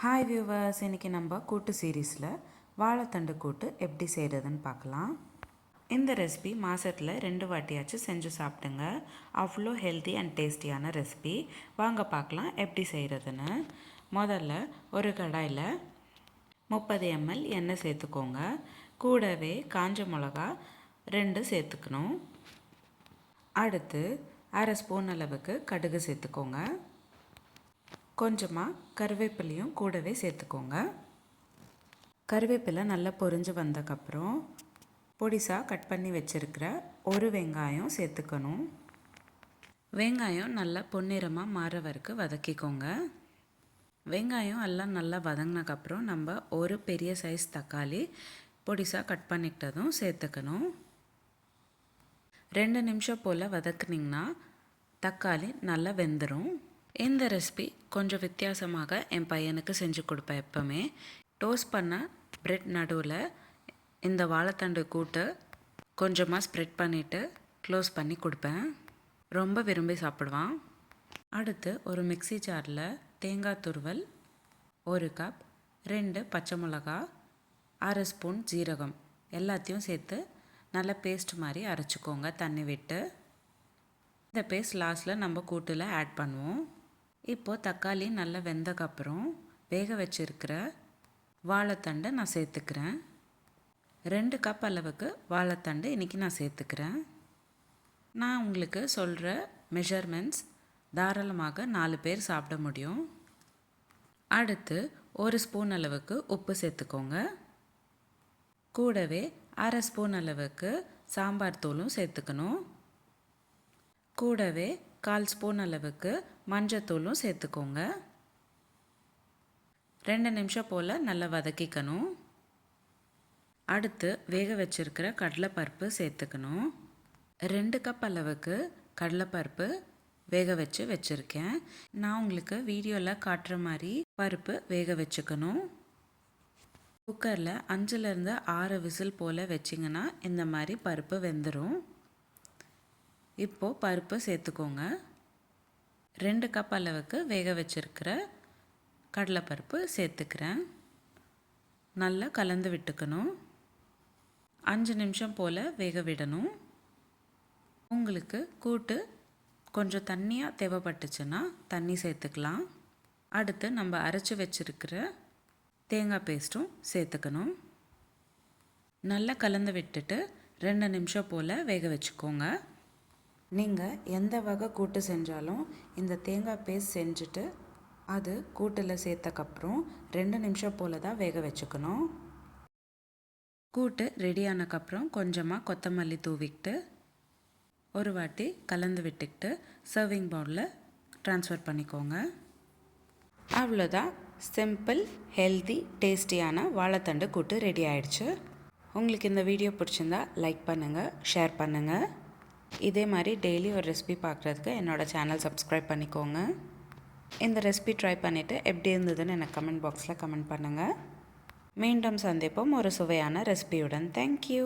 Hi viewers, இன்றைக்கி நம்ம கூட்டு சீரீஸில் வாழைத்தண்டு கூட்டு எப்படி செய்கிறதுன்னு பார்க்கலாம். இந்த ரெசிபி மாதத்தில் 2 வாட்டியாச்சும் செஞ்சு சாப்பிடுங்க. அவ்வளோ ஹெல்த்தி அண்ட் டேஸ்டியான ரெசிபி. வாங்க பார்க்கலாம் எப்படி செய்கிறதுன்னு. முதல்ல ஒரு கடாயில் 30 ml எண்ணெய் சேர்த்துக்கோங்க. கூடவே காஞ்ச மிளகா 2 சேர்த்துக்கணும். அடுத்து அரை ஸ்பூன் அளவுக்கு கடுகு சேர்த்துக்கோங்க. கொஞ்சமாக கருவேப்பிலையும் கூடவே சேர்த்துக்கோங்க. கருவேப்பிலை நல்லா பொரிஞ்சு வந்தக்கப்புறம் பொடிசாக கட் பண்ணி வச்சுருக்கிற ஒரு வெங்காயம் சேர்த்துக்கணும். வெங்காயம் நல்லா பொன்னிறமாக மாற வரைக்கும் வதக்கிக்கோங்க. வெங்காயம் எல்லாம் நல்லா வதங்கினக்கப்புறம் நம்ம ஒரு பெரிய சைஸ் தக்காளி பொடிசாக கட் பண்ணிக்கிட்டதும் சேர்த்துக்கணும். 2 நிமிஷம் போல் வதக்குனிங்கன்னா தக்காளி நல்லா வெந்துடும். இந்த ரெசிபி கொஞ்சம் வித்தியாசமாக என் பையனுக்கு செஞ்சு கொடுப்பேன். எப்போவுமே டோஸ்ட் பண்ண ப்ரெட் நடுவில் இந்த வாழைத்தண்டு கூட்டு கொஞ்சமாக ஸ்ப்ரெட் பண்ணிவிட்டு க்ளோஸ் பண்ணி கொடுப்பேன். ரொம்ப விரும்பி சாப்பிடுவான். அடுத்து ஒரு மிக்ஸி ஜாரில் தேங்காய் துருவல் 1 கப், 2 பச்சை மிளகா, அரை ஸ்பூன் ஜீரகம் எல்லாத்தையும் சேர்த்து நல்லா பேஸ்ட் மாதிரி அரைச்சிக்கோங்க தண்ணி விட்டு. இந்த பேஸ்ட் லாஸ்ட்டில் நம்ம கூட்டில் ஆட் பண்ணுவோம். இப்போது தக்காளி நல்லா வெந்தக்கப்புறம் வேக வச்சுருக்கிற வாழைத்தண்டை நான் சேர்த்துக்கிறேன். 2 கப் அளவுக்கு வாழைத்தண்டு இன்றைக்கி நான் சேர்த்துக்கிறேன். நான் உங்களுக்கு சொல்கிற மெஷர்மெண்ட்ஸ் தாராளமாக 4 பேர் சாப்பிட முடியும். அடுத்து 1 ஸ்பூன் அளவுக்கு உப்பு சேர்த்துக்கோங்க. கூடவே அரை ஸ்பூன் அளவுக்கு சாம்பார் தூளும் சேர்த்துக்கணும். கூடவே 1/4 ஸ்பூன் அளவுக்கு மஞ்சத்தூளும் சேர்த்துக்கோங்க. 2 நிமிஷம் போல் நல்லா வதக்கிக்கணும். அடுத்து வேக வச்சுருக்கிற கடலைப்பருப்பு சேர்த்துக்கணும். 2 கப் அளவுக்கு கடலைப்பருப்பு வேக வச்சுருக்கேன். நான் உங்களுக்கு வீடியோவில் காட்டுற மாதிரி பருப்பு வேக வச்சுக்கணும். குக்கரில் 5லேருந்து 6 விசில் போல் வச்சிங்கன்னா இந்த மாதிரி பருப்பு வெந்துடும். இப்போது பருப்பு சேர்த்துக்கோங்க. 2 கப் அளவுக்கு வேக வச்சுருக்கிற கடலைப்பருப்பு சேர்த்துக்கிறேன். நல்லா கலந்து விட்டுக்கணும். 5 நிமிஷம் போல் வேக விடணும். உங்களுக்கு கூட்டு கொஞ்சம் தண்ணியாக தேவைப்பட்டுச்சுன்னா தண்ணி சேர்த்துக்கலாம். அடுத்து நம்ம அரைச்சி வச்சுருக்கிற தேங்காய் பேஸ்ட்டும் சேர்த்துக்கணும். நல்லா கலந்து விட்டுட்டு 2 நிமிஷம் போல் வேக வச்சுக்கோங்க. நீங்கள் எந்த வகை கூட்டு செஞ்சாலும் இந்த தேங்காய் பேஸ்ட் செஞ்சுட்டு அது கூட்டில் சேர்த்தக்கப்புறம் 2 நிமிஷம் போல் தான் வேக வச்சுக்கணும். கூட்டு ரெடியானக்கப்புறம் கொஞ்சமாக கொத்தமல்லி தூவிக்கிட்டு ஒரு வாட்டி கலந்து விட்டுக்கிட்டு சர்விங் பவுலில் ட்ரான்ஸ்ஃபர் பண்ணிக்கோங்க. அவ்வளோதான், சிம்பிள் ஹெல்தி டேஸ்டியான வாழைத்தண்டு கூட்டு ரெடி ஆயிடுச்சு. உங்களுக்கு இந்த வீடியோ பிடிச்சிருந்தா லைக் பண்ணுங்கள், ஷேர் பண்ணுங்கள். இதே மாதிரி டெய்லி ஒரு ரெசிபி பார்க்குறதுக்கு என்னோடய சேனல் சப்ஸ்கிரைப் பண்ணிக்கோங்க. இந்த ரெசிபி ட்ரை பண்ணிவிட்டு எப்படி இருந்ததுன்னு எனக்கு கமெண்ட் பாக்ஸில் கமெண்ட் பண்ணுங்கள். மீண்டும் சந்திப்போம் ஒரு சுவையான ரெசிபியுடன். தேங்க்யூ.